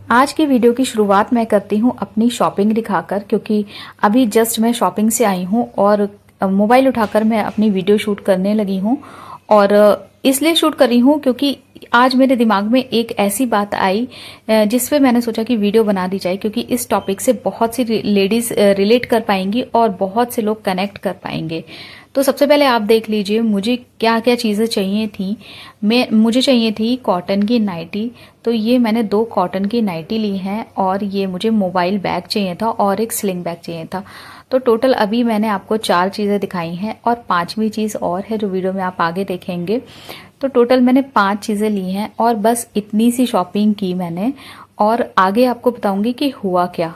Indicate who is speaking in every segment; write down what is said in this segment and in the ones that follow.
Speaker 1: आज की वीडियो की शुरुआत मैं करती हूँ अपनी शॉपिंग दिखाकर, क्योंकि अभी जस्ट मैं शॉपिंग से आई हूँ और मोबाइल उठाकर मैं अपनी वीडियो शूट करने लगी हूँ। और इसलिए शूट कर रही हूँ क्योंकि आज मेरे दिमाग में एक ऐसी बात आई जिस पे मैंने सोचा कि वीडियो बना दी जाए, क्योंकि इस टॉपिक से बहुत सी लेडीज रिलेट कर पाएंगी और बहुत से लोग कनेक्ट कर पाएंगे। तो सबसे पहले आप देख लीजिए मुझे क्या क्या चीज़ें चाहिए थी। मुझे चाहिए थी कॉटन की नाइटी, तो ये मैंने 2 कॉटन की नाइटी ली हैं और ये मुझे मोबाइल बैग चाहिए था और एक स्लिंग बैग चाहिए था। तो टोटल अभी मैंने आपको 4 चीज़ें दिखाई हैं और 5वीं चीज़ और है जो वीडियो में आप आगे देखेंगे। तो टोटल मैंने 5 चीज़ें ली हैं और बस इतनी सी शॉपिंग की मैंने, और आगे आपको बताऊंगी कि हुआ क्या।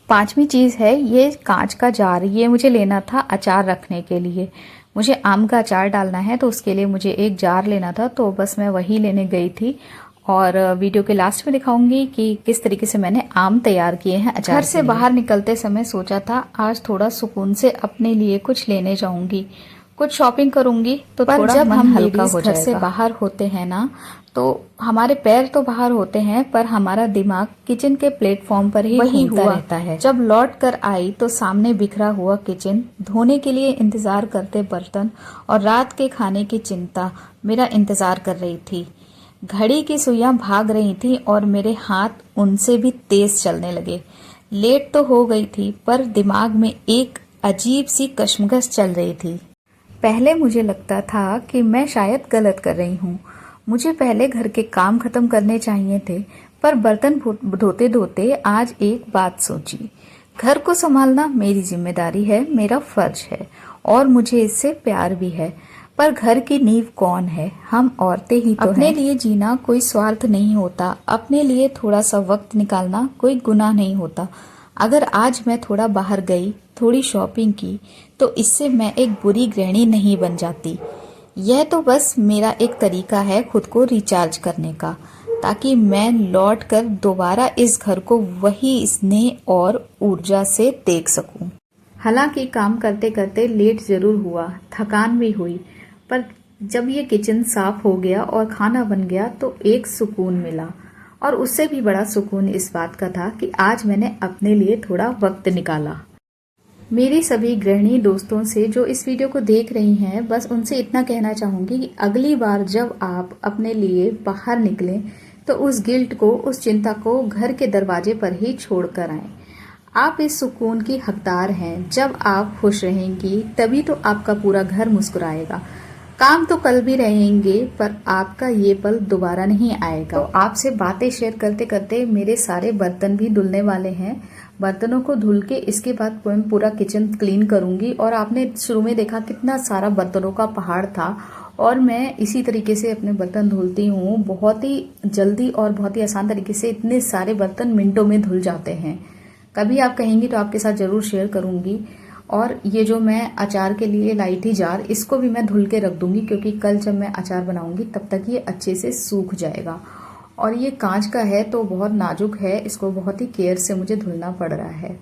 Speaker 1: 5वीं चीज़ है ये कांच का जार। ये मुझे लेना था अचार रखने के लिए। मुझे आम का अचार डालना है तो उसके लिए मुझे एक जार लेना था, तो बस मैं वही लेने गई थी। और वीडियो के लास्ट में दिखाऊंगी कि किस तरीके से मैंने आम तैयार किए हैं अचार। घर से बाहर निकलते समय सोचा था आज थोड़ा सुकून से अपने लिए कुछ लेने जाऊंगी, कुछ शॉपिंग करूंगी, तो थोड़ा जब हम हल्का हो जाएगा। घर से बाहर होते हैं ना, तो हमारे पैर तो बाहर होते हैं पर हमारा दिमाग किचन के प्लेटफॉर्म पर ही घूमता रहता है। जब लौट कर आई तो सामने बिखरा हुआ किचन, धोने के लिए इंतजार करते बर्तन और रात के खाने की चिंता मेरा इंतजार कर रही थी। घड़ी की सुइयां भाग रही थी और मेरे हाथ उनसे भी तेज चलने लगे। लेट तो हो गई थी पर दिमाग में एक अजीब सी कश्मकश चल रही थी। पहले मुझे लगता था कि मैं शायद गलत कर रही हूँ। मुझे पहले घर के काम खत्म करने चाहिए थे, पर बर्तन धोते धोते आज एक बात सोची। घर को संभालना मेरी जिम्मेदारी है, मेरा फर्ज है और मुझे इससे प्यार भी है। पर घर की नींव कौन है? हम औरतें ही तो हैं। अपने लिए जीना कोई स्वार्थ नहीं होता, अपने लिए थोड़ा सा वक्त निकालना कोई गुनाह नहीं होता। अगर आज मैं थोड़ा बाहर गई, थोड़ी शॉपिंग की, तो इससे मैं एक बुरी गृहिणी नहीं बन जाती। यह तो बस मेरा एक तरीका है खुद को रिचार्ज करने का, ताकि मैं लौट कर दोबारा इस घर को वही स्नेह और ऊर्जा से देख सकूं। हालांकि काम करते करते लेट जरूर हुआ, थकान भी हुई, पर जब ये किचन साफ हो गया और खाना बन गया तो एक सुकून मिला। और उससे भी बड़ा सुकून इस बात का था कि आज मैंने अपने लिए थोड़ा वक्त निकाला। मेरी सभी गृहिणी दोस्तों से जो इस वीडियो को देख रही हैं, बस उनसे इतना कहना चाहूंगी कि अगली बार जब आप अपने लिए बाहर निकलें तो उस गिल्ट को, उस चिंता को घर के दरवाजे पर ही छोड़ कर आएं। आप इस सुकून की हकदार हैं। जब आप खुश रहेंगी तभी तो आपका पूरा घर मुस्कुराएगा। काम तो कल भी रहेंगे पर आपका ये पल दोबारा नहीं आएगा। तो आपसे बातें शेयर करते करते मेरे सारे बर्तन भी धुलने वाले हैं। बर्तनों को धुल के इसके बाद पूरा किचन क्लीन करूंगी। और आपने शुरू में देखा कितना सारा बर्तनों का पहाड़ था, और मैं इसी तरीके से अपने बर्तन धुलती हूँ। बहुत ही जल्दी और बहुत ही आसान तरीके से इतने सारे बर्तन मिनटों में धुल जाते हैं। कभी आप कहेंगी तो आपके साथ जरूर शेयर करूंगी। और ये जो मैं अचार के लिए लाई थी जार, इसको भी मैं धुल के रख दूंगी, क्योंकि कल जब मैं अचार बनाऊंगी तब तक ये अच्छे से सूख जाएगा। और ये कांच का है तो बहुत नाजुक है, इसको बहुत ही केयर से मुझे धुलना पड़ रहा है।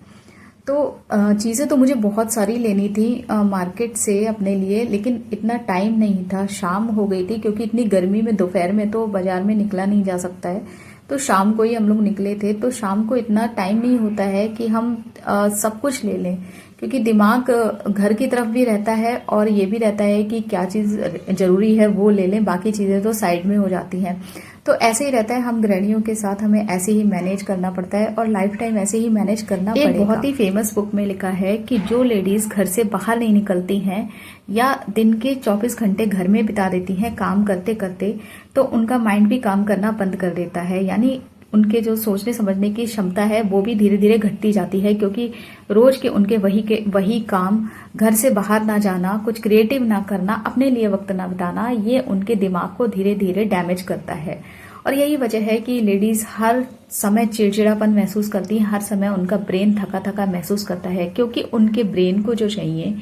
Speaker 1: तो चीज़ें तो मुझे बहुत सारी लेनी थी मार्केट से अपने लिए, लेकिन इतना टाइम नहीं था। शाम हो गई थी, क्योंकि इतनी गर्मी में दोपहर में तो बाजार में निकला नहीं जा सकता है, तो शाम को ही हम लोग निकले थे। तो शाम को इतना टाइम नहीं होता है कि हम सब कुछ ले लें, क्योंकि दिमाग घर की तरफ भी रहता है और ये भी रहता है कि क्या चीज़ जरूरी है वो ले लें, बाकी चीज़ें तो साइड में हो जाती हैं। तो ऐसे ही रहता है, हम गृहिणियों के साथ हमें ऐसे ही मैनेज करना पड़ता है और लाइफ टाइम ऐसे ही मैनेज करना पड़ेगा। एक बहुत ही फेमस बुक में लिखा है कि जो लेडीज घर से बाहर नहीं निकलती हैं या दिन के 24 घंटे घर में बिता देती हैं काम करते करते, तो उनका माइंड भी काम करना बंद कर देता है। यानी उनके जो सोचने समझने की क्षमता है वो भी धीरे धीरे घटती जाती है, क्योंकि रोज के उनके वही काम, घर से बाहर ना जाना, कुछ क्रिएटिव ना करना, अपने लिए वक्त ना बिताना, ये उनके दिमाग को धीरे धीरे डैमेज करता है। और यही वजह है कि लेडीज हर समय चिड़चिड़ापन महसूस करती हैं, हर समय उनका ब्रेन थका थका महसूस करता है, क्योंकि उनके ब्रेन को जो चाहिए,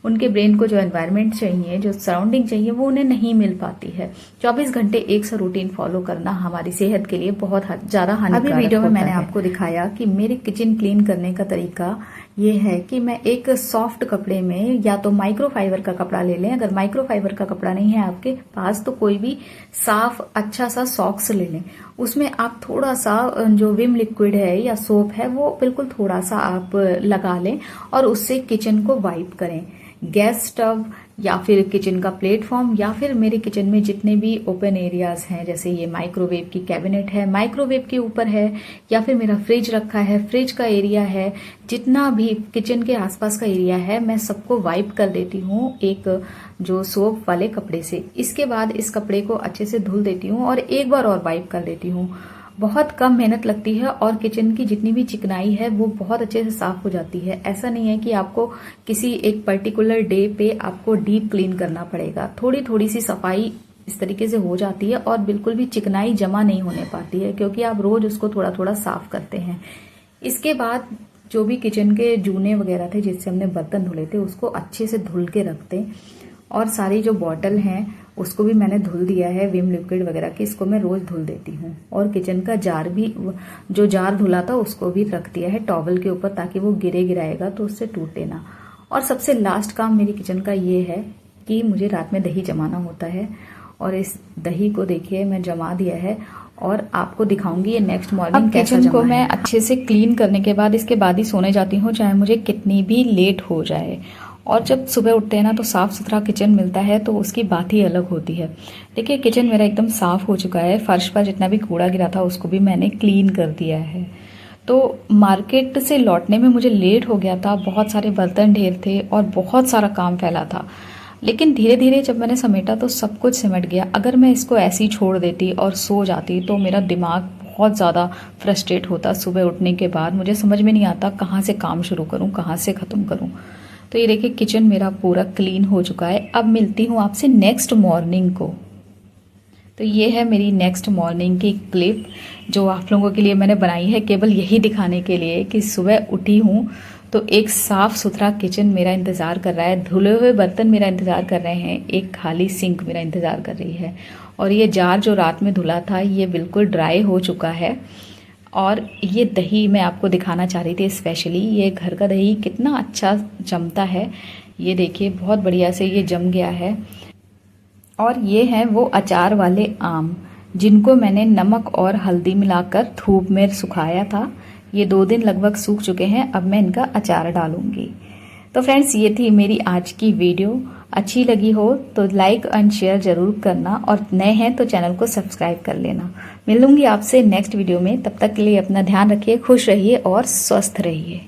Speaker 1: उनके ब्रेन को जो एनवायरनमेंट चाहिए, जो सराउंडिंग चाहिए, वो उन्हें नहीं मिल पाती है। 24 घंटे एक सा रूटीन फॉलो करना हमारी सेहत के लिए बहुत ज्यादा हानिकारक होता है। अभी वीडियो में मैंने आपको दिखाया कि मेरे किचन क्लीन करने का तरीका ये है कि मैं एक सॉफ्ट कपड़े में या तो माइक्रोफाइबर का कपड़ा ले लें। अगर माइक्रोफाइबर का कपड़ा नहीं है आपके पास तो कोई भी साफ अच्छा सा सॉक्स ले लें। उसमें आप थोड़ा सा जो विम लिक्विड है या सोप है वो बिल्कुल थोड़ा सा आप लगा लें और उससे किचन को वाइप करें। गैस स्टव या फिर किचन का प्लेटफॉर्म या फिर मेरे किचन में जितने भी ओपन एरियाज हैं, जैसे ये माइक्रोवेव की कैबिनेट है, माइक्रोवेव के ऊपर है, या फिर मेरा फ्रिज रखा है, फ्रिज का एरिया है, जितना भी किचन के आसपास का एरिया है मैं सबको वाइप कर देती हूँ एक जो सोप वाले कपड़े से। इसके बाद इस कपड़े को अच्छे से धुल देती हूँ और एक बार और वाइप कर देती हूँ। बहुत कम मेहनत लगती है और किचन की जितनी भी चिकनाई है वो बहुत अच्छे से साफ हो जाती है। ऐसा नहीं है कि आपको किसी एक पर्टिकुलर डे पे आपको डीप क्लीन करना पड़ेगा। थोड़ी थोड़ी सी सफाई इस तरीके से हो जाती है और बिल्कुल भी चिकनाई जमा नहीं होने पाती है क्योंकि आप रोज उसको थोड़ा थोड़ा साफ करते हैं। इसके बाद जो भी किचन के जूने वगैरह थे जिससे हमने बर्तन धुले थे उसको अच्छे से धुल के रखते, और सारी जो बॉटल हैं उसको भी मैंने धुल दिया है विम लिक्विड वगैरह की, इसको मैं रोज धुल देती हूँ। और किचन का जार भी, जो जार धुला था उसको भी रख दिया है टॉवल के ऊपर ताकि वो गिराएगा तो उससे टूटे ना। और सबसे लास्ट काम मेरी किचन का ये है कि मुझे रात में दही जमाना होता है और इस दही को देखिए मैं जमा दिया है और आपको दिखाऊंगी ये नेक्स्ट मॉर्निंग कैसा जमा है। किचन को मैं अच्छे से क्लीन करने के बाद इसके बाद ही सोने जाती हूँ, चाहे मुझे कितनी भी लेट हो जाए। और जब सुबह उठते हैं ना तो साफ सुथरा किचन मिलता है तो उसकी बात ही अलग होती है। देखिए किचन मेरा एकदम साफ हो चुका है, फर्श पर जितना भी कूड़ा गिरा था उसको भी मैंने क्लीन कर दिया है। तो मार्केट से लौटने में मुझे लेट हो गया था, बहुत सारे बर्तन ढेर थे और बहुत सारा काम फैला था, लेकिन धीरे धीरे जब मैंने समेटा तो सब कुछ सिमट गया। अगर मैं इसको ऐसे ही छोड़ देती और सो जाती तो मेरा दिमाग बहुत ज़्यादा फ्रस्ट्रेट होता। सुबह उठने के बाद मुझे समझ में नहीं आता कहाँ से काम शुरू करूँ, कहाँ से ख़त्म करूँ। तो ये देखिए किचन मेरा पूरा क्लीन हो चुका है। अब मिलती हूँ आपसे नेक्स्ट मॉर्निंग को। तो ये है मेरी नेक्स्ट मॉर्निंग की क्लिप जो आप लोगों के लिए मैंने बनाई है केवल यही दिखाने के लिए कि सुबह उठी हूँ तो एक साफ सुथरा किचन मेरा इंतज़ार कर रहा है, धुले हुए बर्तन मेरा इंतज़ार कर रहे हैं, एक खाली सिंक मेरा इंतज़ार कर रही है। और ये जार जो रात में धुला था ये बिल्कुल ड्राई हो चुका है। और ये दही मैं आपको दिखाना चाह रही थी स्पेशली, ये घर का दही कितना अच्छा जमता है। ये देखिए बहुत बढ़िया से ये जम गया है। और ये हैं वो अचार वाले आम जिनको मैंने नमक और हल्दी मिलाकर धूप में सुखाया था। ये 2 दिन लगभग सूख चुके हैं, अब मैं इनका अचार डालूंगी। तो फ्रेंड्स ये थी मेरी आज की वीडियो। अच्छी लगी हो तो लाइक एंड शेयर जरूर करना और नए हैं तो चैनल को सब्सक्राइब कर लेना। मिलूंगी आपसे नेक्स्ट वीडियो में, तब तक के लिए अपना ध्यान रखिए, खुश रहिए और स्वस्थ रहिए।